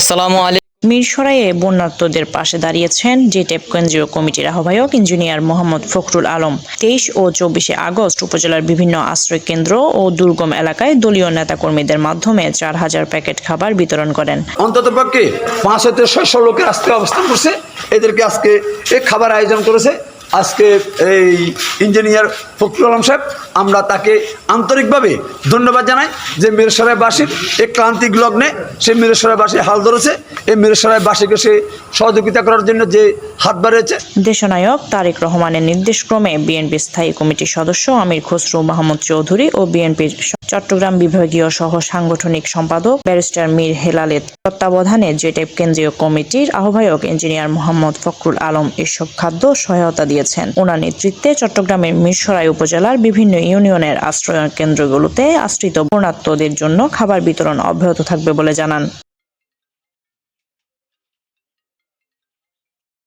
আসসালামু আলাইকুম। মিরসরাইয়ে বন্যার্তদের পাশে দাঁড়িয়েছেন জেটেপ কেন্দ্রীয় কমিটির আহ্বায়ক ইঞ্জিনিয়ার মোহাম্মদ ফখরুল আলম। 23 ও 24 আগস্ট উপজেলার বিভিন্ন আশ্রয় কেন্দ্র ও দুর্গম এলাকায় দলীয় নেতাকর্মীদের মাধ্যমে 4000 প্যাকেট খাবার বিতরণ করেন। অন্ততপক্ষে 5 হতে 600 লোকের আজকে অবস্থান করছে, এদেরকে আজকে এই খাবার আয়োজন করেছে আজকে এই ইঞ্জিনিয়ার ফখরুল আলম সাহেব। আমরা তাকে আন্তরিকভাবে ধন্যবাদ জানাই যে মিরসরাইবাসীর এই ক্লান্তিক লগ্নে সে মিরসরাইবাসী হাল ধরেছে। এই মিরসরাইবাসীকে সে সহযোগিতা করার জন্য যে হাত বাড়িয়েছে। দেশনায়ক তারেক রহমানের নির্দেশক্রমে বিএনপি স্থায়ী কমিটির সদস্য আমির খসরু মাহমুদ চৌধুরী ও বিএনপির চট্টগ্রাম বিভাগীয় সহ সাংগঠনিক সম্পাদক ব্যারিস্টার মীর হেলালের তত্ত্বাবধানে জেটেপ কেন্দ্রীয় কমিটির আহ্বায়ক ইঞ্জিনিয়ার মোহাম্মদ ফখরুল আলম এসব খাদ্য সহায়তা দিয়েছেন। ওনার নেতৃত্বে চট্টগ্রামের মিরসরাই উপজেলার বিভিন্ন ইউনিয়নের আশ্রয় কেন্দ্রগুলোতে আশ্রিত বন্যার্তদের জন্য খাবার বিতরণ অব্যাহত থাকবে বলে জানান।